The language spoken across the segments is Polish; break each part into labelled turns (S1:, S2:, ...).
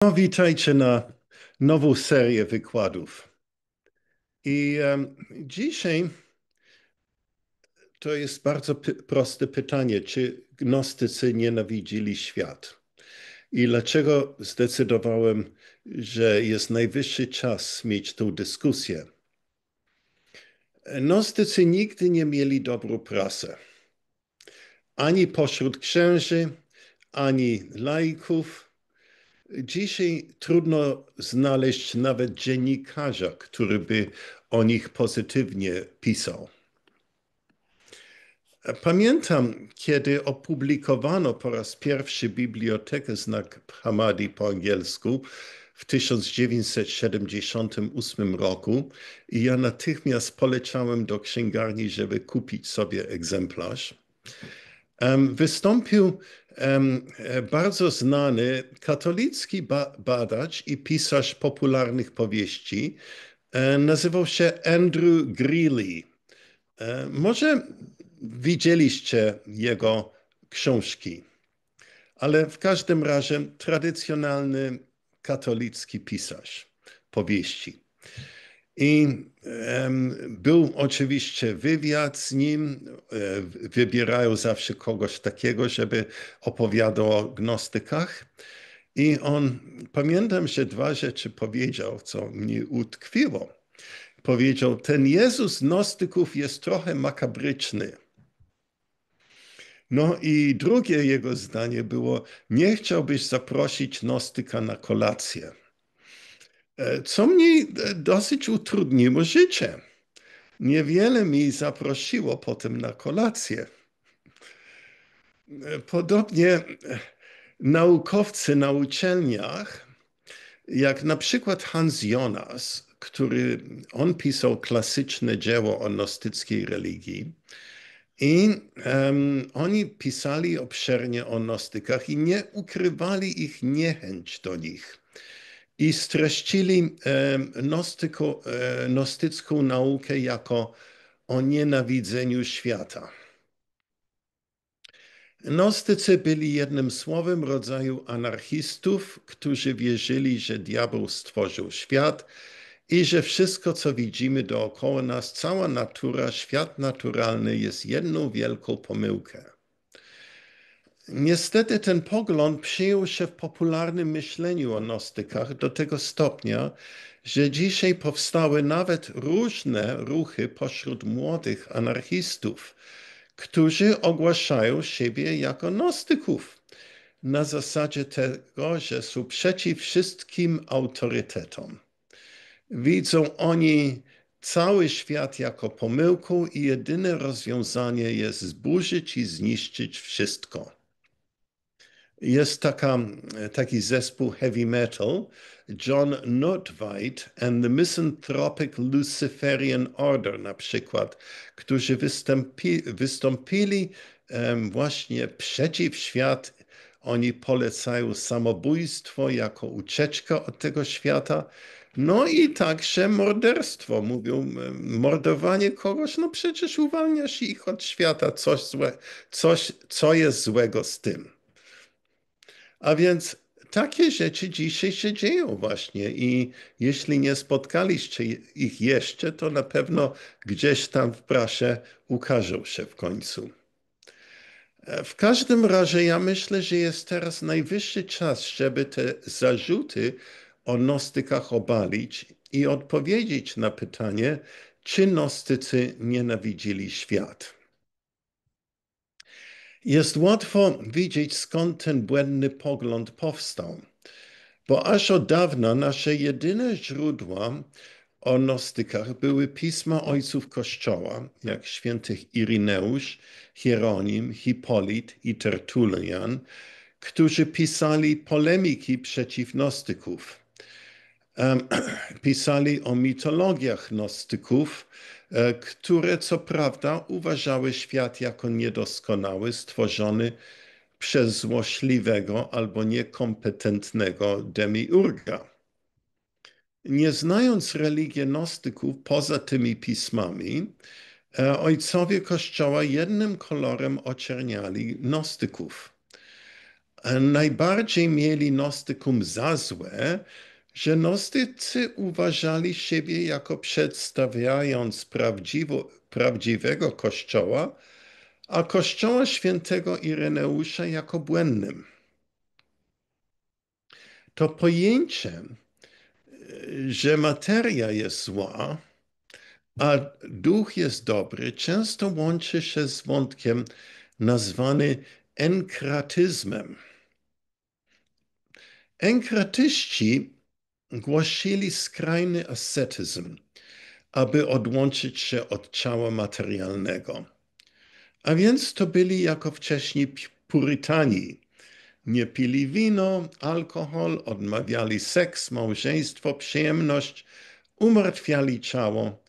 S1: No, witajcie na nową serię wykładów. Dzisiaj to jest bardzo proste pytanie, czy gnostycy nienawidzili świat? I dlaczego zdecydowałem, że jest najwyższy czas mieć tę dyskusję? Gnostycy nigdy nie mieli dobrą prasę. Ani pośród księży, ani laików. Dzisiaj trudno znaleźć nawet dziennikarza, który by o nich pozytywnie pisał. Pamiętam, kiedy opublikowano po raz pierwszy Bibliotekę Znak Hammadi po angielsku w 1978 roku i ja natychmiast poleciałem do księgarni, żeby kupić sobie egzemplarz. Wystąpił bardzo znany katolicki badacz i pisarz popularnych powieści. Nazywał się Andrew Greeley. Może widzieliście jego książki, ale w każdym razie tradycjonalny katolicki pisarz powieści. I był oczywiście wywiad z nim. Wybierają zawsze kogoś takiego, żeby opowiadał o gnostykach. Pamiętam, że dwa rzeczy powiedział, co mnie utkwiło. Powiedział, ten Jezus gnostyków jest trochę makabryczny. No i drugie jego zdanie było, nie chciałbyś zaprosić gnostyka na kolację. Co mi dosyć utrudniło życie. Niewiele mi zaprosiło potem na kolację. Podobnie naukowcy na uczelniach, jak na przykład Hans Jonas, on pisał klasyczne dzieło o gnostyckiej religii i oni pisali obszernie o gnostykach i nie ukrywali ich niechęć do nich. I streścili gnostycką naukę jako o nienawidzeniu świata. Gnostycy byli jednym słowem rodzaju anarchistów, którzy wierzyli, że diabeł stworzył świat i że wszystko, co widzimy dookoła nas, cała natura, świat naturalny jest jedną wielką pomyłką. Niestety ten pogląd przyjął się w popularnym myśleniu o gnostykach do tego stopnia, że dzisiaj powstały nawet różne ruchy pośród młodych anarchistów, którzy ogłaszają siebie jako gnostyków na zasadzie tego, że są przeciw wszystkim autorytetom. Widzą oni cały świat jako pomyłkę i jedyne rozwiązanie jest zburzyć i zniszczyć wszystko. Jest taki zespół heavy metal, John Nordweit and the Misanthropic Luciferian Order na przykład, którzy wystąpili właśnie przeciw świat. Oni polecają samobójstwo jako ucieczka od tego świata. No i także morderstwo. Mówią, mordowanie kogoś, no przecież uwalniasz ich od świata. Co jest złego z tym? A więc takie rzeczy dzisiaj się dzieją właśnie i jeśli nie spotkaliście ich jeszcze, to na pewno gdzieś tam w prasie ukażą się w końcu. W każdym razie ja myślę, że jest teraz najwyższy czas, żeby te zarzuty o gnostykach obalić i odpowiedzieć na pytanie, czy gnostycy nienawidzili świat. Jest łatwo widzieć, skąd ten błędny pogląd powstał, bo aż od dawna nasze jedyne źródła o gnostykach były pisma ojców Kościoła, jak świętych Ireneusz, Hieronim, Hipolit i Tertullian, którzy pisali polemiki przeciw gnostyków. Pisali o mitologiach gnostyków, które co prawda uważały świat jako niedoskonały, stworzony przez złośliwego albo niekompetentnego demiurga. Nie znając religii gnostyków poza tymi pismami, ojcowie Kościoła jednym kolorem oczerniali gnostyków. Najbardziej mieli Gnostykum za złe, że Gnostycy uważali siebie jako przedstawiając prawdziwego Kościoła, a Kościoła świętego Ireneusza jako błędnym. To pojęcie, że materia jest zła, a duch jest dobry, często łączy się z wątkiem nazwany enkratyzmem. Enkratyści głosili skrajny ascetyzm, aby odłączyć się od ciała materialnego. A więc to byli jako wcześniej purytani. Nie pili wino, alkohol, odmawiali seks, małżeństwo, przyjemność, umartwiali ciało.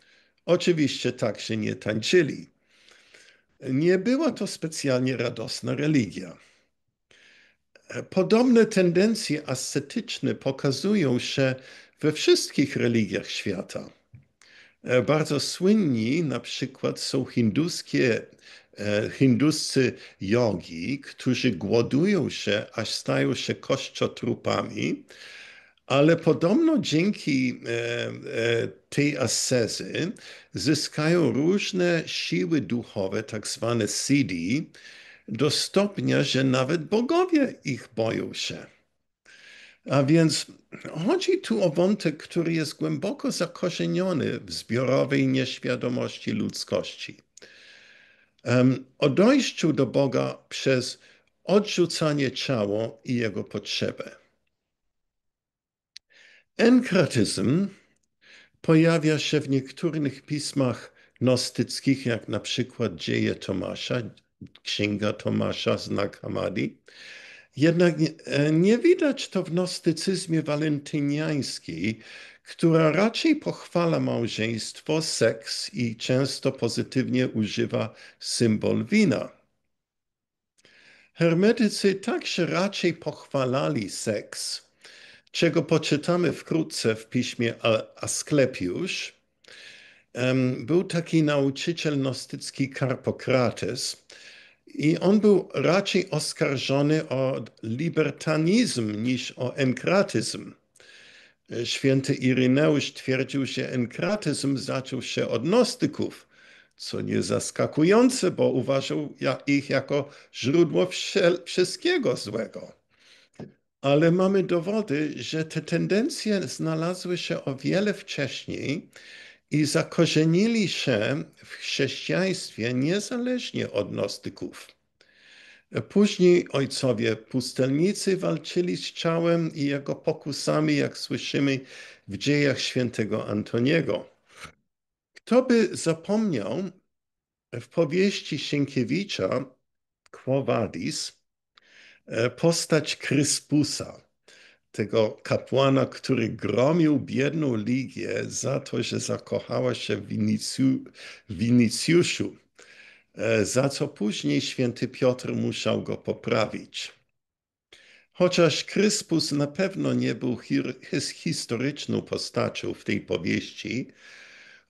S1: Oczywiście tak się nie tańczyli. Nie była to specjalnie radosna religia. Podobne tendencje ascetyczne pokazują się we wszystkich religiach świata. Bardzo słynni na przykład są hinduscy jogi, którzy głodują się, aż stają się kościotrupami, ale podobno dzięki tej ascezy zyskają różne siły duchowe, tak zwane siddhi, do stopnia, że nawet bogowie ich boją się. A więc chodzi tu o wątek, który jest głęboko zakorzeniony w zbiorowej nieświadomości ludzkości. O dojściu do Boga przez odrzucanie ciała i jego potrzebę. Enkratyzm pojawia się w niektórych pismach gnostyckich, jak na przykład Dzieje Tomasza, Księga Tomasza, Znak Hammadi. Jednak nie widać to w gnostycyzmie walentyniańskiej, która raczej pochwala małżeństwo, seks i często pozytywnie używa symbol wina. Hermetycy także raczej pochwalali seks, czego poczytamy wkrótce w piśmie Asklepiusz. Był taki nauczyciel gnostycki Karpokrates i on był raczej oskarżony o libertanizm niż o enkratyzm. Święty Ireneusz twierdził, że enkratyzm zaczął się od gnostyków, co nie zaskakujące, bo uważał ich jako źródło wszystkiego złego. Ale mamy dowody, że te tendencje znalazły się o wiele wcześniej i zakorzenili się w chrześcijaństwie niezależnie od gnostyków. Później ojcowie pustelnicy walczyli z ciałem i jego pokusami, jak słyszymy w dziejach świętego Antoniego. Kto by zapomniał w powieści Sienkiewicza Quo Vadis postać Kryspusa, tego kapłana, który gromił biedną Ligię za to, że zakochała się w Winicjuszu, za co później święty Piotr musiał go poprawić. Chociaż Kryspus na pewno nie był historyczną postacią w tej powieści,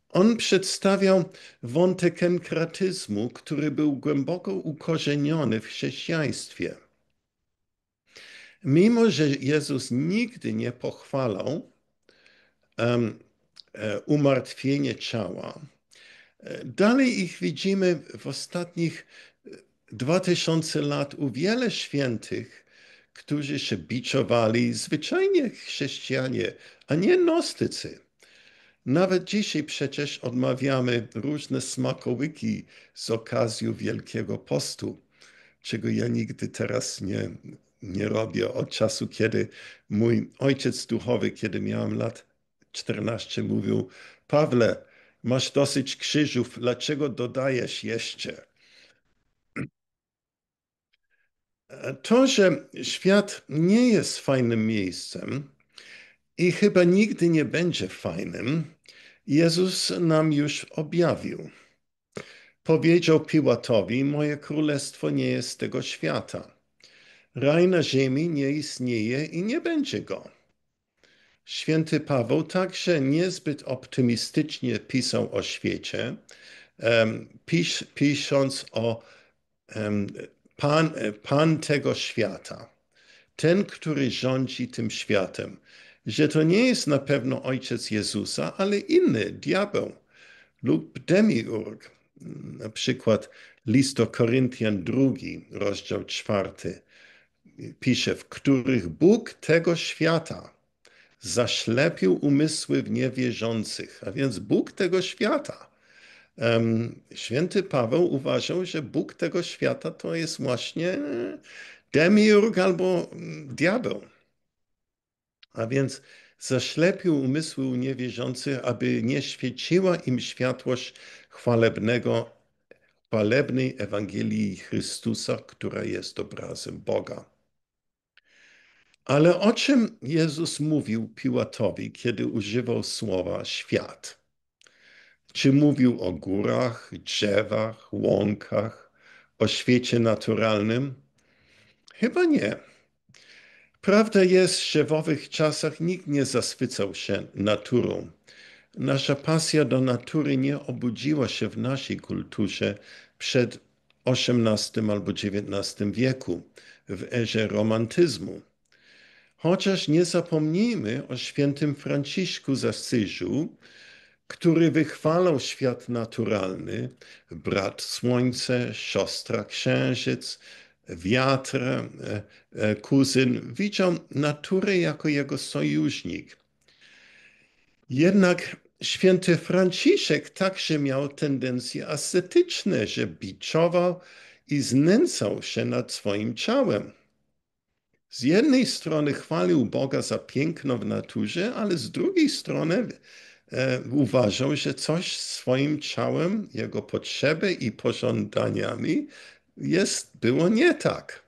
S1: on przedstawiał wątek enkratyzmu, który był głęboko ukorzeniony w chrześcijaństwie. Mimo że Jezus nigdy nie pochwalał umartwienie ciała, dalej ich widzimy w ostatnich 2000 lat u wiele świętych, którzy się biczowali, zwyczajnie chrześcijanie, a nie gnostycy. Nawet dzisiaj przecież odmawiamy różne smakołyki z okazji Wielkiego Postu, czego ja nigdy teraz nie robię od czasu, kiedy mój ojciec duchowy, kiedy miałem lat 14, mówił: Pawle, masz dosyć krzyżów, dlaczego dodajesz jeszcze? To, że świat nie jest fajnym miejscem i chyba nigdy nie będzie fajnym, Jezus nam już objawił. Powiedział Piłatowi: moje królestwo nie jest z tego świata. Raj na ziemi nie istnieje i nie będzie go. Święty Paweł także niezbyt optymistycznie pisał o świecie, pisząc o Pan tego świata. ten, który rządzi tym światem. Że to nie jest na pewno ojciec Jezusa, ale inny, diabeł lub demiurg. Na przykład list do Koryntian 2, rozdział 4, pisze, w których Bóg tego świata zaślepił umysły w niewierzących, a więc Bóg tego świata. Święty Paweł uważał, że Bóg tego świata to jest właśnie demiurg albo diabeł. A więc zaślepił umysły u niewierzących, aby nie świeciła im światłość chwalebnej Ewangelii Chrystusa, która jest obrazem Boga. Ale o czym Jezus mówił Piłatowi, kiedy używał słowa świat? Czy mówił o górach, drzewach, łąkach, o świecie naturalnym? Chyba nie. Prawda jest, że w owych czasach nikt nie zachwycał się naturą. Nasza pasja do natury nie obudziła się w naszej kulturze przed XVIII albo XIX wieku, w erze romantyzmu. Chociaż nie zapomnijmy o świętym Franciszku z Asyżu, który wychwalał świat naturalny, brat słońce, siostra księżyc, wiatr, kuzyn. Widział naturę jako jego sojusznik. Jednak święty Franciszek także miał tendencje ascetyczne, że biczował i znęcał się nad swoim ciałem. Z jednej strony chwalił Boga za piękno w naturze, ale z drugiej strony uważał, że coś z swoim ciałem, jego potrzeby i pożądaniami było nie tak.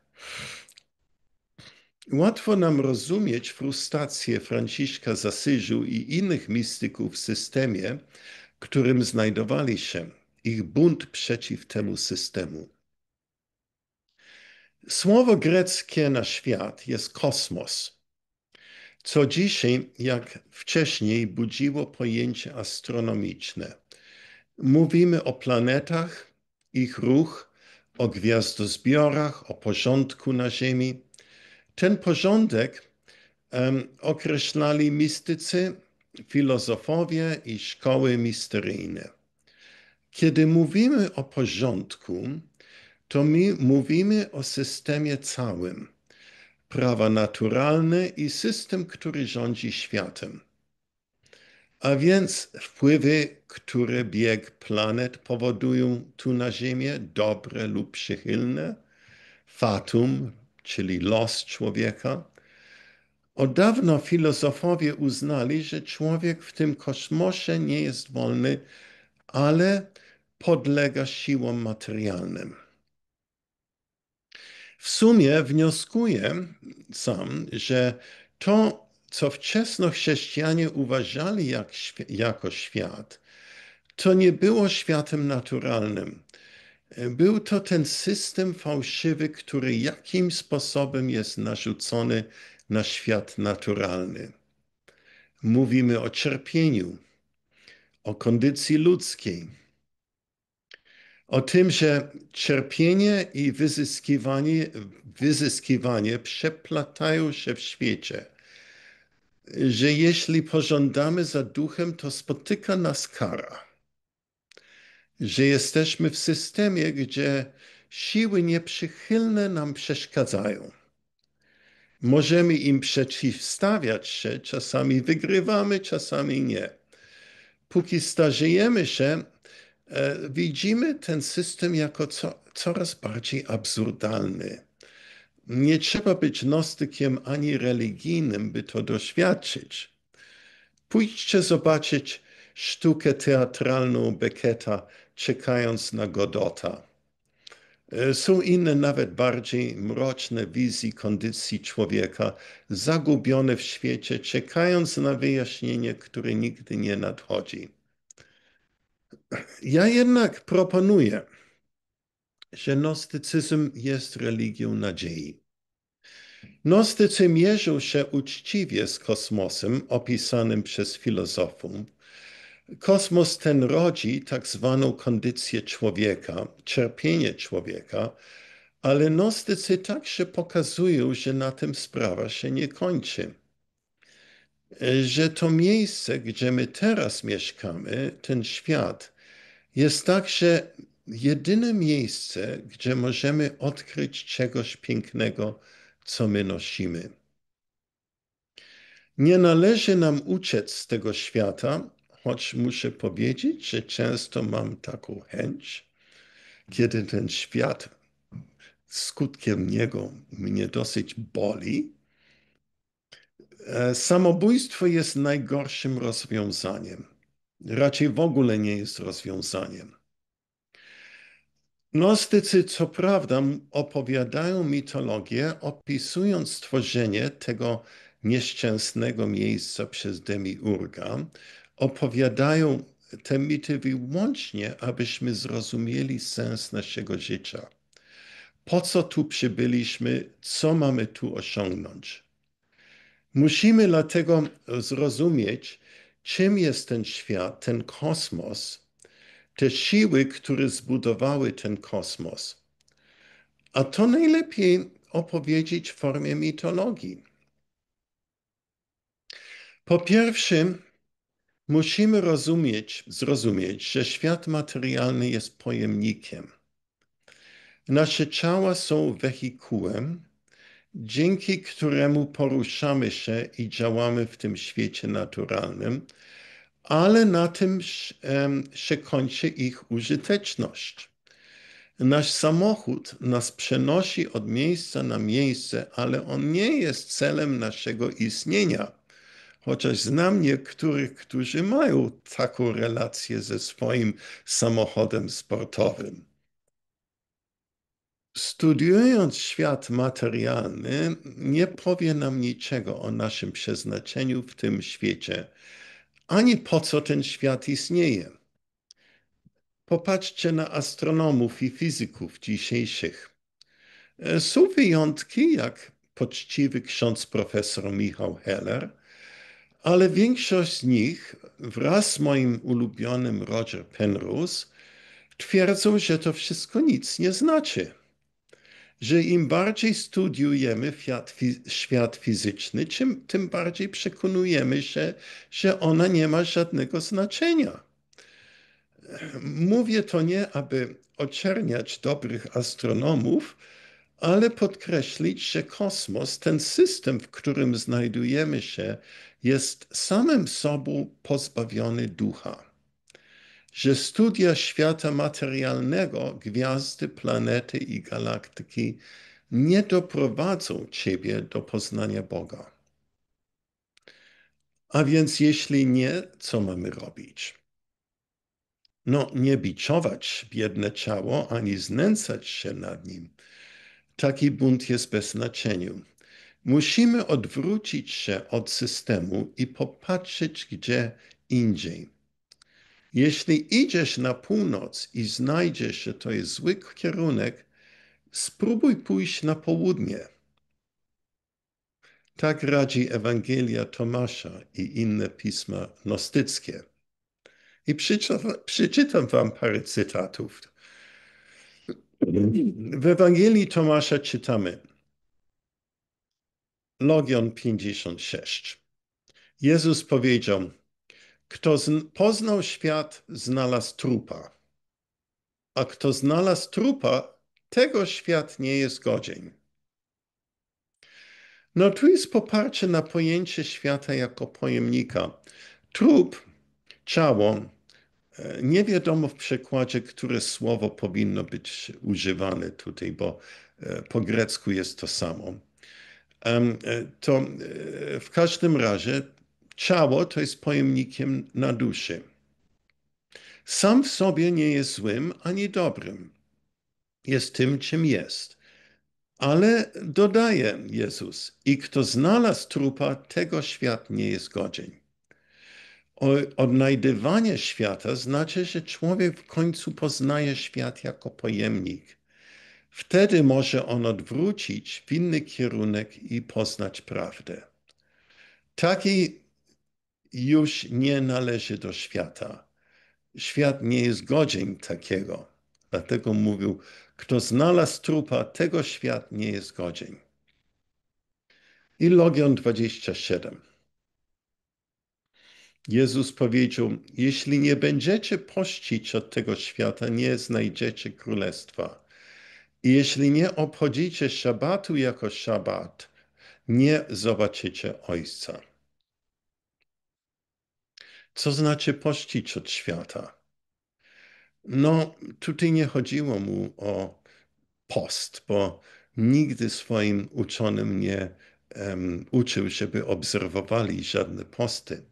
S1: Łatwo nam rozumieć frustrację Franciszka z Asyżu i innych mistyków w systemie, w którym znajdowali się, ich bunt przeciw temu systemu. Słowo greckie na świat jest kosmos, co dzisiaj, jak wcześniej, budziło pojęcie astronomiczne. Mówimy o planetach, ich ruch, o gwiazdozbiorach, o porządku na Ziemi. Ten porządek określali mistycy, filozofowie i szkoły misteryjne. Kiedy mówimy o porządku, to my mówimy o systemie całym. Prawa naturalne i system, który rządzi światem. A więc wpływy, które bieg planet powodują tu na Ziemię, dobre lub przychylne, fatum, czyli los człowieka. Od dawna filozofowie uznali, że człowiek w tym kosmosie nie jest wolny, ale podlega siłom materialnym. W sumie wnioskuję sam, że to, co wczesnochrześcijanie uważali jako świat, to nie było światem naturalnym. Był to ten system fałszywy, który jakimś sposobem jest narzucony na świat naturalny. Mówimy o cierpieniu, o kondycji ludzkiej, o tym, że cierpienie i wyzyskiwanie przeplatają się w świecie, że jeśli pożądamy za duchem, to spotyka nas kara, że jesteśmy w systemie, gdzie siły nieprzychylne nam przeszkadzają. Możemy im przeciwstawiać się, czasami wygrywamy, czasami nie. Póki starzejemy się, widzimy ten system jako coraz bardziej absurdalny. Nie trzeba być gnostykiem ani religijnym, by to doświadczyć. Pójdźcie zobaczyć sztukę teatralną Becketa, czekając na Godota. Są inne, nawet bardziej mroczne wizje kondycji człowieka, zagubione w świecie, czekając na wyjaśnienie, które nigdy nie nadchodzi. Ja jednak proponuję, że gnostycyzm jest religią nadziei. Gnostycy mierzą się uczciwie z kosmosem opisanym przez filozofów. Kosmos ten rodzi tak zwaną kondycję człowieka, cierpienie człowieka, Ale gnostycy także pokazują, że na tym sprawa się nie kończy. Że to miejsce, gdzie my teraz mieszkamy, ten świat, jest także jedyne miejsce, gdzie możemy odkryć czegoś pięknego, co my nosimy. Nie należy nam uciec z tego świata, choć muszę powiedzieć, że często mam taką chęć, kiedy ten świat skutkiem niego mnie dosyć boli. Samobójstwo jest najgorszym rozwiązaniem. Raczej w ogóle nie jest rozwiązaniem. Gnostycy, co prawda, opowiadają mitologię, opisując stworzenie tego nieszczęsnego miejsca przez Demiurga. Opowiadają te mity wyłącznie, abyśmy zrozumieli sens naszego życia. Po co tu przybyliśmy, co mamy tu osiągnąć? Musimy dlatego zrozumieć, czym jest ten świat, ten kosmos, te siły, które zbudowały ten kosmos. A to najlepiej opowiedzieć w formie mitologii. Po pierwsze, musimy zrozumieć, że świat materialny jest pojemnikiem. Nasze ciała są wehikułem, dzięki któremu poruszamy się i działamy w tym świecie naturalnym, ale na tym się kończy ich użyteczność. Nasz samochód nas przenosi od miejsca na miejsce, ale on nie jest celem naszego istnienia. Chociaż znam niektórych, którzy mają taką relację ze swoim samochodem sportowym. Studiując świat materialny, nie powie nam niczego o naszym przeznaczeniu w tym świecie, ani po co ten świat istnieje. Popatrzcie na astronomów i fizyków dzisiejszych. Są wyjątki, jak poczciwy ksiądz profesor Michał Heller, ale większość z nich, wraz z moim ulubionym Roger Penrose, twierdzą, że to wszystko nic nie znaczy. Że im bardziej studiujemy świat fizyczny, tym bardziej przekonujemy się, że ona nie ma żadnego znaczenia. Mówię to nie, aby oczerniać dobrych astronomów, ale podkreślić, że kosmos, ten system, w którym znajdujemy się, jest samym sobą pozbawiony ducha. Że studia świata materialnego, gwiazdy, planety i galaktyki nie doprowadzą ciebie do poznania Boga. A więc jeśli nie, co mamy robić? No, nie biczować biedne ciało, ani znęcać się nad nim. Taki bunt jest bez znaczenia. Musimy odwrócić się od systemu i popatrzeć gdzie indziej. Jeśli idziesz na północ i znajdziesz, że to jest zły kierunek, spróbuj pójść na południe. Tak radzi Ewangelia Tomasza i inne pisma gnostyckie. I przeczytam wam parę cytatów. W Ewangelii Tomasza czytamy Logion 56. Jezus powiedział, kto poznał świat, znalazł trupa, a kto znalazł trupa, tego świat nie jest godzien. No tu jest poparcie na pojęcie świata jako pojemnika. Trup, ciało, nie wiadomo w przekładzie, które słowo powinno być używane tutaj, bo po grecku jest to samo. To w każdym razie ciało to jest pojemnikiem na duszy. Sam w sobie nie jest złym ani dobrym. Jest tym, czym jest. Ale dodaje Jezus, i kto znalazł trupa, tego świat nie jest godzien. Odnajdywanie świata znaczy, że człowiek w końcu poznaje świat jako pojemnik. Wtedy może on odwrócić w inny kierunek i poznać prawdę. Taki już nie należy do świata. Świat nie jest godzien takiego. Dlatego mówił, kto znalazł trupa, tego świat nie jest godzien. I Logion 27. Jezus powiedział, jeśli nie będziecie pościć od tego świata, nie znajdziecie królestwa. I jeśli nie obchodzicie szabatu jako szabat, nie zobaczycie Ojca. Co znaczy pościć od świata? No, tutaj nie chodziło mu o post, bo nigdy swoim uczonym nie uczył, żeby obserwowali żadne posty.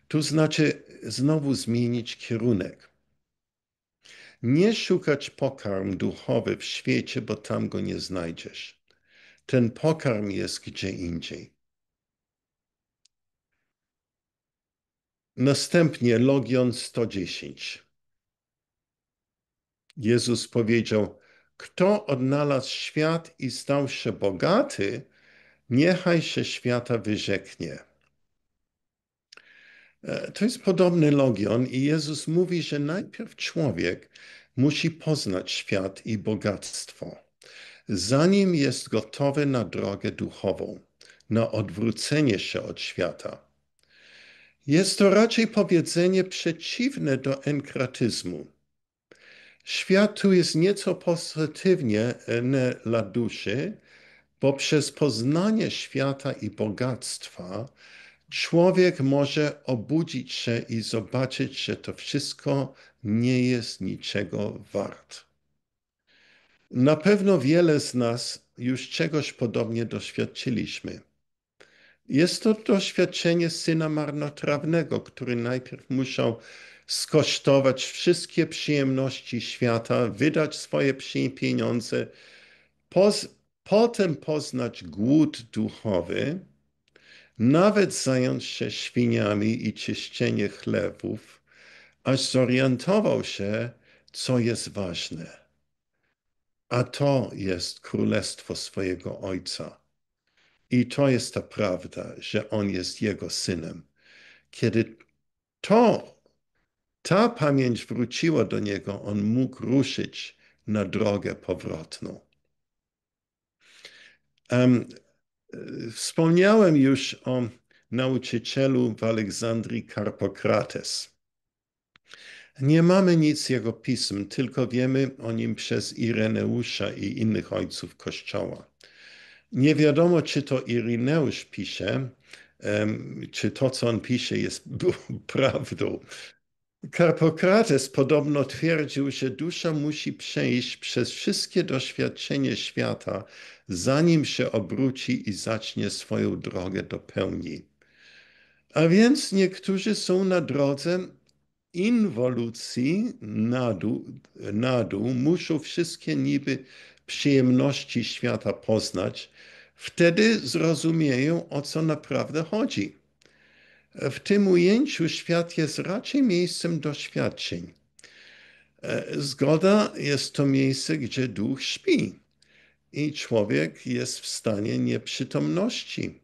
S1: Tu znaczy znowu zmienić kierunek. Nie szukać pokarm duchowy w świecie, bo tam go nie znajdziesz. Ten pokarm jest gdzie indziej. Następnie Logion 110. Jezus powiedział, kto odnalazł świat i stał się bogaty, niechaj się świata wyrzeknie. To jest podobny logion i Jezus mówi, że najpierw człowiek musi poznać świat i bogactwo, zanim jest gotowy na drogę duchową, na odwrócenie się od świata. Jest to raczej powiedzenie przeciwne do enkratyzmu. Świat tu jest nieco pozytywnie dla duszy, bo przez poznanie świata i bogactwa człowiek może obudzić się i zobaczyć, że to wszystko nie jest niczego wart. Na pewno wiele z nas już czegoś podobnie doświadczyliśmy. Jest to doświadczenie syna marnotrawnego, który najpierw musiał skosztować wszystkie przyjemności świata, wydać swoje pieniądze, potem poznać głód duchowy, nawet zająć się świniami i czyszczenie chlebów, aż zorientował się, co jest ważne. A to jest królestwo swojego Ojca. I to jest ta prawda, że On jest Jego Synem. Kiedy ta pamięć wróciła do Niego, On mógł ruszyć na drogę powrotną. Wspomniałem już o nauczycielu w Aleksandrii Karpokrates. Nie mamy nic z jego pism, tylko wiemy o nim przez Ireneusza i innych ojców Kościoła. Nie wiadomo, czy to Ireneusz pisze, czy to, co on pisze, jest prawdą. Karpokrates podobno twierdził, że dusza musi przejść przez wszystkie doświadczenia świata, zanim się obróci i zacznie swoją drogę do pełni. A więc niektórzy są na drodze inwolucji na dół, muszą wszystkie niby przyjemności świata poznać, wtedy zrozumieją, o co naprawdę chodzi. W tym ujęciu świat jest raczej miejscem doświadczeń. Zgoda jest to miejsce, gdzie duch śpi i człowiek jest w stanie nieprzytomności.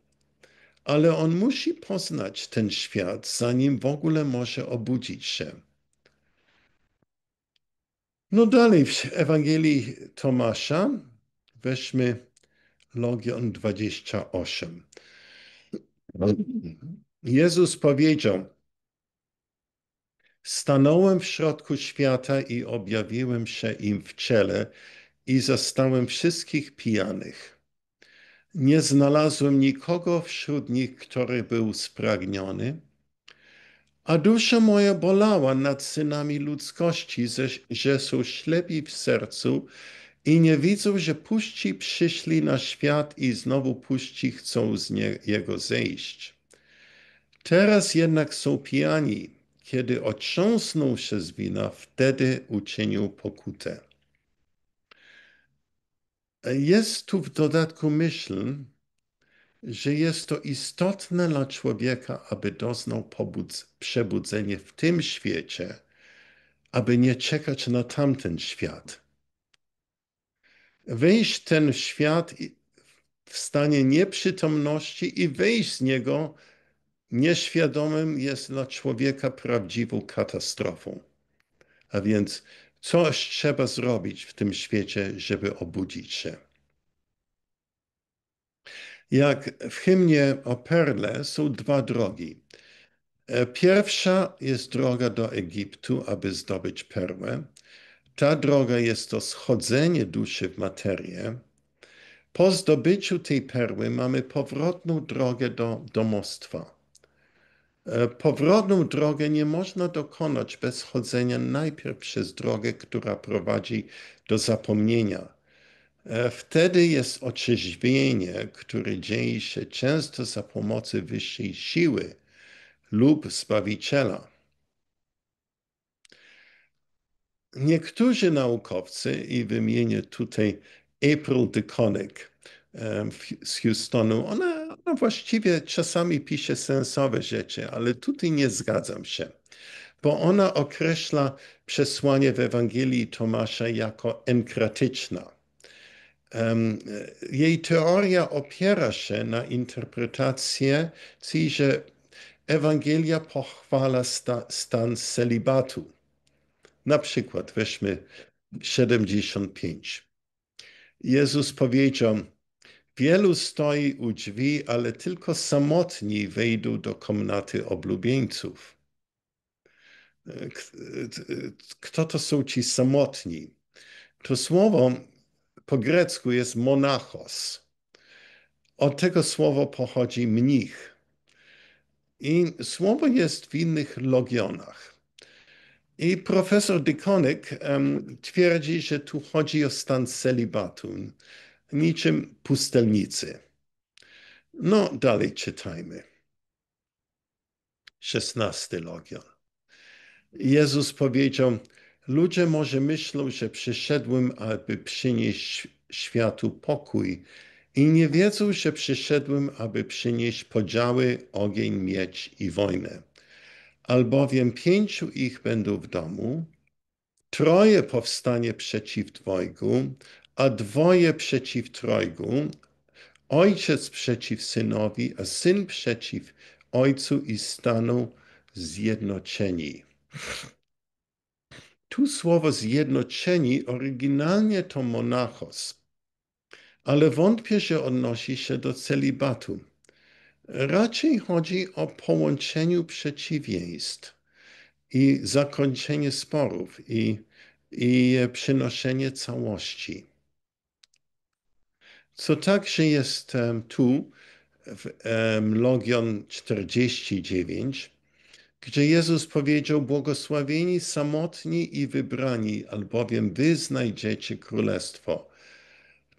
S1: Ale on musi poznać ten świat, zanim w ogóle może obudzić się. No dalej w Ewangelii Tomasza weźmy Logion 28. Jezus powiedział, stanąłem w środku świata i objawiłem się im w ciele i zastałem wszystkich pijanych. Nie znalazłem nikogo wśród nich, który był spragniony, a dusza moja bolała nad synami ludzkości, że są ślepi w sercu i nie widzą, że puści przyszli na świat i znowu puści chcą z jego zejść. Teraz jednak są pijani. Kiedy otrząsną się z wina, wtedy uczynią pokutę. Jest tu w dodatku myśl, że jest to istotne dla człowieka, aby doznał przebudzenia w tym świecie, aby nie czekać na tamten świat. Wejść w ten świat w stanie nieprzytomności i wyjść z niego nieświadomym jest dla człowieka prawdziwą katastrofą. A więc Coś trzeba zrobić w tym świecie, żeby obudzić się. Jak w hymnie o Perle są dwa drogi. Pierwsza jest droga do Egiptu, aby zdobyć perłę. Ta droga jest to schodzenie duszy w materię. Po zdobyciu tej perły mamy powrotną drogę do domostwa. Powrotną drogę nie można dokonać bez chodzenia najpierw przez drogę, która prowadzi do zapomnienia. Wtedy jest otrzeźwienie, które dzieje się często za pomocą wyższej siły lub Zbawiciela. Niektórzy naukowcy, i wymienię tutaj April DeConnick z Houstonu, ona właściwie czasami pisze sensowne rzeczy, ale tutaj nie zgadzam się, bo ona określa przesłanie w Ewangelii Tomasza jako enkratyczna. Jej teoria opiera się na interpretacji, że Ewangelia pochwala stan celibatu. Na przykład weźmy 75. Jezus powiedział: wielu stoi u drzwi, ale tylko samotni wejdą do komnaty oblubieńców. Kto to są ci samotni? To słowo po grecku jest monachos. Od tego słowa pochodzi mnich. I słowo jest w innych logionach. I profesor DeConnick twierdzi, że tu chodzi o stan celibatu, niczym pustelnicy. No, dalej czytajmy. 16 logion. Jezus powiedział: ludzie może myślą, że przyszedłem, aby przynieść światu pokój, i nie wiedzą, że przyszedłem, aby przynieść podziały, ogień, miecz i wojnę. Albowiem 5 ich będą w domu, 3 powstanie przeciw 2, a 2 przeciw 3, ojciec przeciw synowi, a syn przeciw ojcu i staną zjednoczeni. Tu słowo zjednoczeni oryginalnie to monachos, ale wątpię, że odnosi się do celibatu. Raczej chodzi o połączeniu przeciwieństw i zakończenie sporów i przynoszenie całości. Co także jest tu w Logion 49, gdzie Jezus powiedział: błogosławieni samotni i wybrani, albowiem wy znajdziecie królestwo.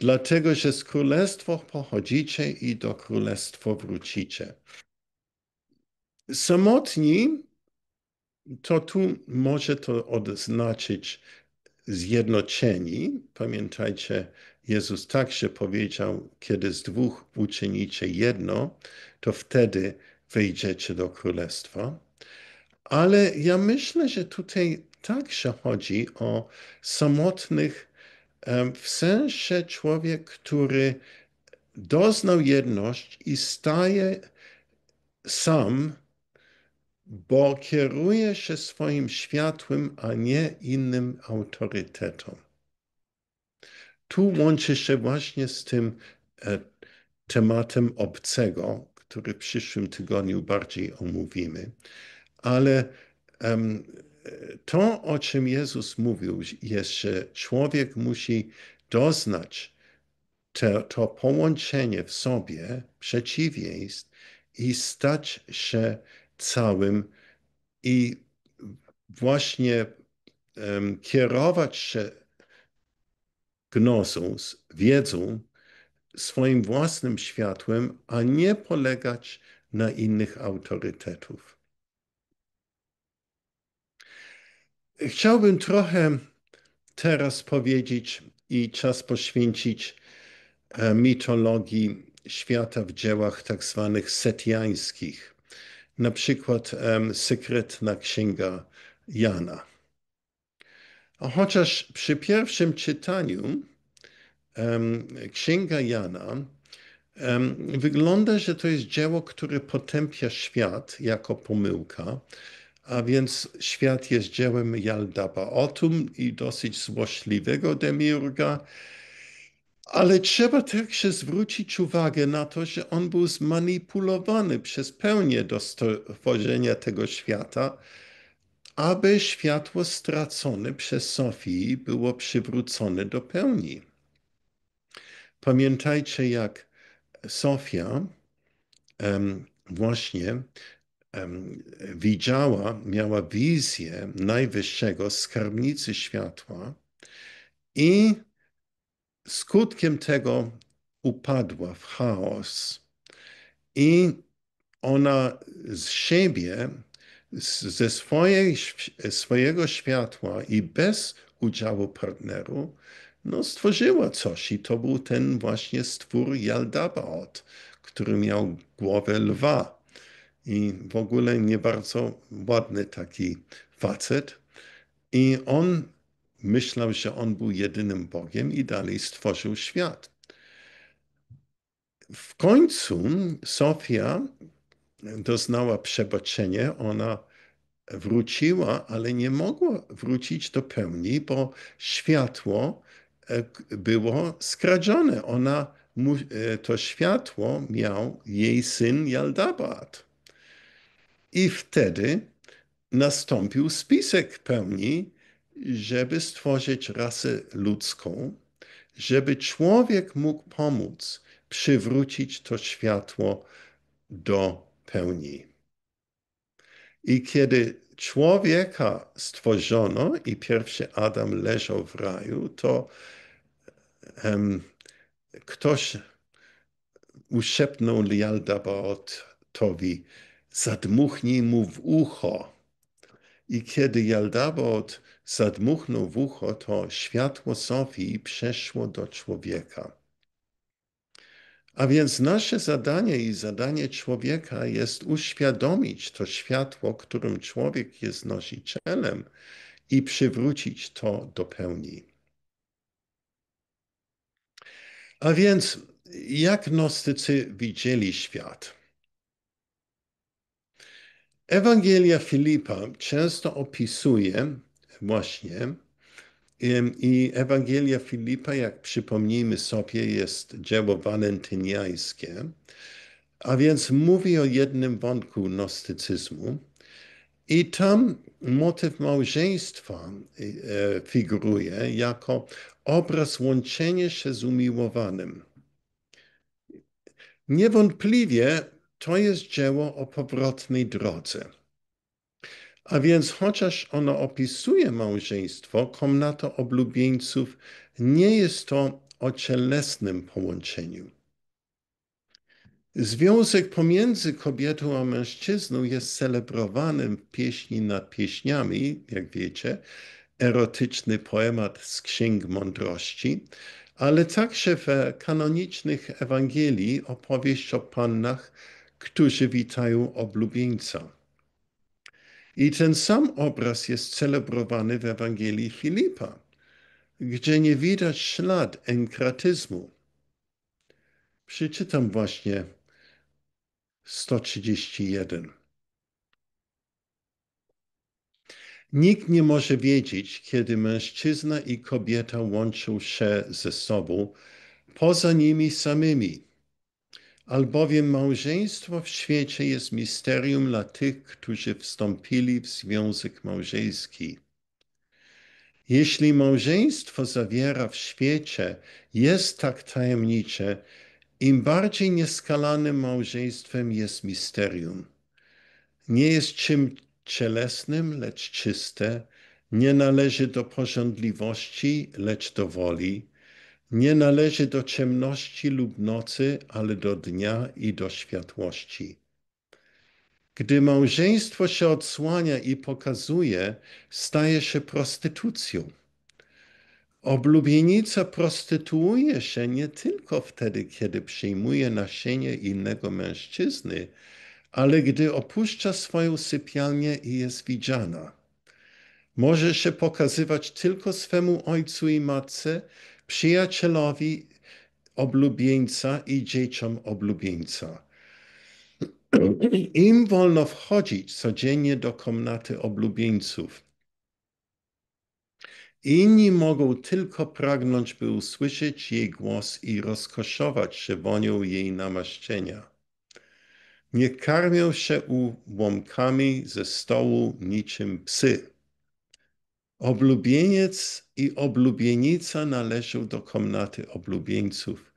S1: Dlatego, że z królestwa pochodzicie i do królestwa wrócicie. Samotni to tu może to oznaczyć zjednoczeni. Pamiętajcie, Jezus także powiedział: kiedy z 2 uczynicie jedno, to wtedy wejdziecie do królestwa. Ale ja myślę, że tutaj także chodzi o samotnych w sensie człowiek, który doznał jedność i staje sam, bo kieruje się swoim światłem, a nie innym autorytetom. Tu łączy się właśnie z tym tematem obcego, który w przyszłym tygodniu bardziej omówimy. Ale to, o czym Jezus mówił, jest, że człowiek musi doznać to połączenie w sobie przeciwieństw i stać się całym i właśnie kierować się gnozą, wiedzą, swoim własnym światłem, a nie polegać na innych autorytetów. Chciałbym trochę teraz powiedzieć i czas poświęcić mitologii świata w dziełach tak zwanych setiańskich. Na przykład Sekretna Księga Jana. A chociaż przy pierwszym czytaniu Księga Jana wygląda, że to jest dzieło, które potępia świat jako pomyłka, a więc świat jest dziełem Jaldabaotum i dosyć złośliwego demiurga, ale trzeba także zwrócić uwagę na to, że on był zmanipulowany przez pełnię do stworzenia tego świata, aby światło stracone przez Sofię było przywrócone do pełni. Pamiętajcie, jak Sofia właśnie widziała, miała wizję najwyższego skarbnicy światła i skutkiem tego upadła w chaos. I ona z siebie, ze swojego światła i bez udziału partneru, no, stworzyła coś. I to był ten właśnie stwór Jaldabaoth, który miał głowę lwa. I w ogóle nie bardzo ładny taki facet. I on myślał, że on był jedynym Bogiem i dalej stworzył świat. W końcu Sofia doznała przebaczenia, ona wróciła, ale nie mogła wrócić do pełni, bo światło było skradzione. To światło miał jej syn Jaldabaoth. I wtedy nastąpił spisek pełni, żeby stworzyć rasę ludzką, żeby człowiek mógł pomóc przywrócić to światło do pełni. I kiedy człowieka stworzono i pierwszy Adam leżał w raju, to ktoś uszepnął Jaldabaothowi, zadmuchnij mu w ucho. I kiedy Jaldabaoth zadmuchnął w ucho, to światło Sofii przeszło do człowieka. A więc nasze zadanie i zadanie człowieka jest uświadomić to światło, którym człowiek jest nosicielem i przywrócić to do pełni. A więc jak gnostycy widzieli świat? Ewangelia Filipa często opisuje właśnie i Ewangelia Filipa, jak przypomnijmy sobie, jest dzieło walentyniańskie, a więc mówi o jednym wątku gnostycyzmu i tam motyw małżeństwa figuruje jako obraz łączenia się z umiłowanym. Niewątpliwie to jest dzieło o powrotnej drodze. A więc chociaż ono opisuje małżeństwo, komnata oblubieńców nie jest to o cielesnym połączeniu. Związek pomiędzy kobietą a mężczyzną jest celebrowany w pieśni nad pieśniami, jak wiecie, erotyczny poemat z Księg Mądrości, ale także w kanonicznych Ewangelii opowieść o pannach, którzy witają oblubieńca. I ten sam obraz jest celebrowany w Ewangelii Filipa, gdzie nie widać ślad enkratyzmu. Przeczytam właśnie 131. Nikt nie może wiedzieć, kiedy mężczyzna i kobieta łączą się ze sobą poza nimi samymi, albowiem małżeństwo w świecie jest misterium dla tych, którzy wstąpili w związek małżeński. Jeśli małżeństwo zawiera w świecie jest tak tajemnicze, im bardziej nieskalanym małżeństwem jest misterium. Nie jest czym cielesnym, lecz czyste, nie należy do pożądliwości, lecz do woli, nie należy do ciemności lub nocy, ale do dnia i do światłości. Gdy małżeństwo się odsłania i pokazuje, staje się prostytucją. Oblubienica prostytuuje się nie tylko wtedy, kiedy przyjmuje nasienie innego mężczyzny, ale gdy opuszcza swoją sypialnię i jest widziana. Może się pokazywać tylko swemu ojcu i matce, przyjacielowi oblubieńca i dzieciom oblubieńca. Im wolno wchodzić codziennie do komnaty oblubieńców. Inni mogą tylko pragnąć, by usłyszeć jej głos i rozkoszować się wonią jej namaszczenia. Nie karmią się ułomkami ze stołu niczym psy. Oblubieniec i oblubienica należą do komnaty oblubieńców.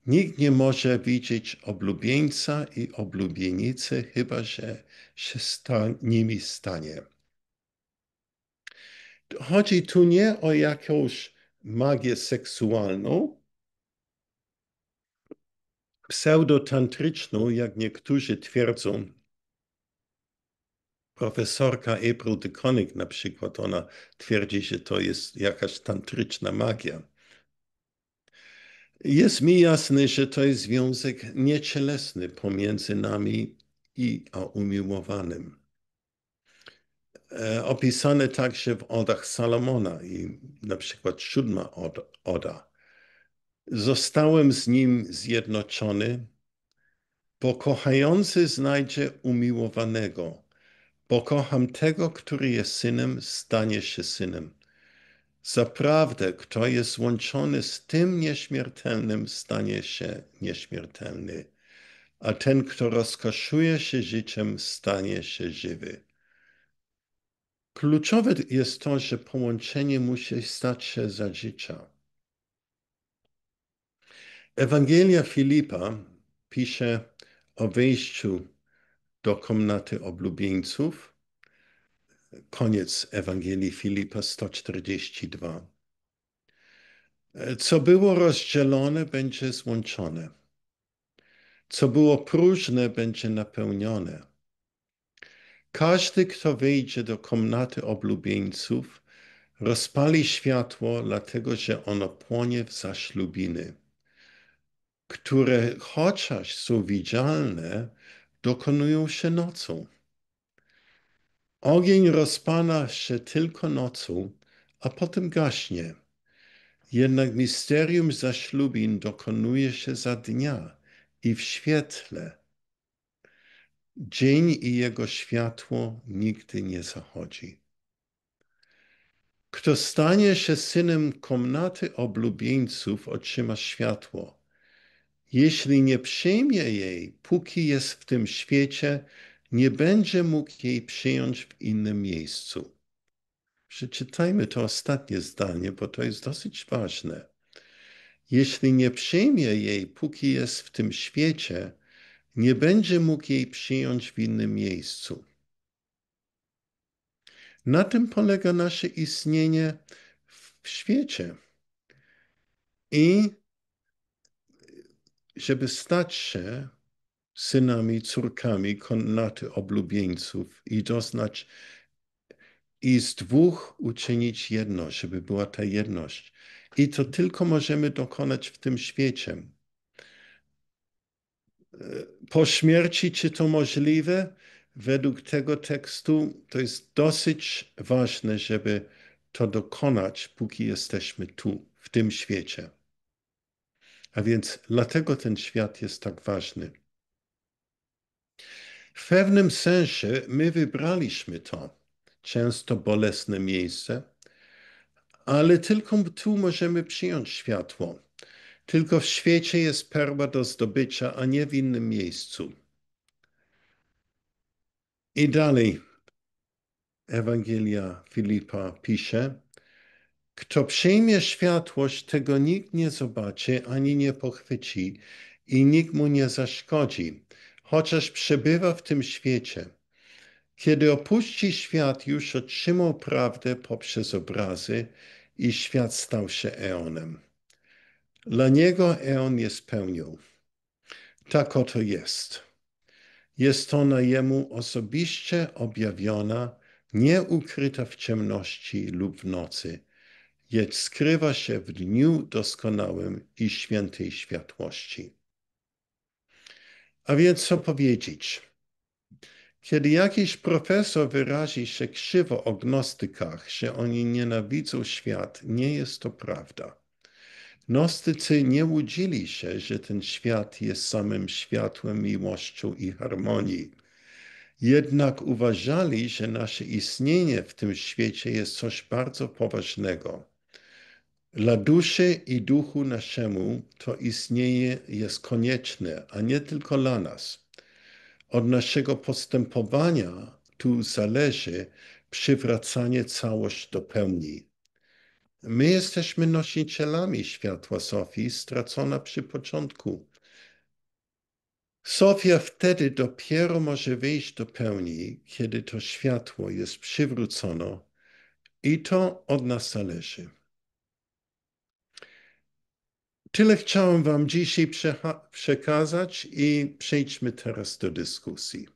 S1: Nikt nie może widzieć oblubieńca i oblubienicy, chyba że się nimi stanie. Chodzi tu nie o jakąś magię seksualną, pseudotantryczną, jak niektórzy twierdzą. Profesorka April DeConnick na przykład, ona twierdzi, że to jest jakaś tantryczna magia. Jest mi jasne, że to jest związek niecielesny pomiędzy nami a umiłowanym. Opisane także w Odach Salomona i na przykład 7. Oda. Zostałem z nim zjednoczony, bo kochający znajdzie umiłowanego. Pokocham tego, który jest synem, stanie się synem. Zaprawdę, kto jest łączony z tym nieśmiertelnym, stanie się nieśmiertelny, a ten, kto rozkoszuje się życiem, stanie się żywy. Kluczowe jest to, że połączenie musi stać się za życia. Ewangelia Filipa pisze o wejściu do komnaty oblubieńców. Koniec Ewangelii Filipa 142. Co było rozdzielone, będzie złączone. Co było próżne, będzie napełnione. Każdy, kto wejdzie do komnaty oblubieńców, rozpali światło, dlatego że ono płonie w zaślubiny, które chociaż są widzialne, dokonują się nocą. Ogień rozpala się tylko nocą, a potem gaśnie. Jednak misterium zaślubin dokonuje się za dnia i w świetle. Dzień i jego światło nigdy nie zachodzi. Kto stanie się synem komnaty oblubieńców, otrzyma światło. Jeśli nie przyjmie jej, póki jest w tym świecie, nie będzie mógł jej przyjąć w innym miejscu. Przeczytajmy to ostatnie zdanie, bo to jest dosyć ważne. Jeśli nie przyjmie jej, póki jest w tym świecie, nie będzie mógł jej przyjąć w innym miejscu. Na tym polega nasze istnienie w świecie. I żeby stać się synami, córkami komnaty oblubieńców i doznać i z dwóch uczynić jedno, żeby była ta jedność. I to tylko możemy dokonać w tym świecie. Po śmierci, czy to możliwe? Według tego tekstu to jest dosyć ważne, żeby to dokonać, póki jesteśmy tu, w tym świecie. A więc dlatego ten świat jest tak ważny. W pewnym sensie my wybraliśmy to często bolesne miejsce, ale tylko tu możemy przyjąć światło. Tylko w świecie jest perła do zdobycia, a nie w innym miejscu. I dalej Ewangelia Filipa pisze, kto przyjmie światłość, tego nikt nie zobaczy ani nie pochwyci i nikt mu nie zaszkodzi, chociaż przebywa w tym świecie. Kiedy opuści świat, już otrzymał prawdę poprzez obrazy i świat stał się eonem. Dla niego eon jest pełnią. Tak oto jest. Jest ona jemu osobiście objawiona, nie ukryta w ciemności lub w nocy, lecz skrywa się w dniu doskonałym i świętej światłości. A więc co powiedzieć? Kiedy jakiś profesor wyrazi się krzywo o gnostykach, że oni nienawidzą świat, nie jest to prawda. Gnostycy nie łudzili się, że ten świat jest samym światłem, miłością i harmonii. Jednak uważali, że nasze istnienie w tym świecie jest coś bardzo poważnego. Dla duszy i duchu naszemu to istnienie jest konieczne, a nie tylko dla nas. Od naszego postępowania tu zależy przywracanie całość do pełni. My jesteśmy nosicielami światła Sofii, stracona przy początku. Sofia wtedy dopiero może wyjść do pełni, kiedy to światło jest przywrócone i to od nas zależy. Tyle chciałem Wam dzisiaj przekazać i przejdźmy teraz do dyskusji.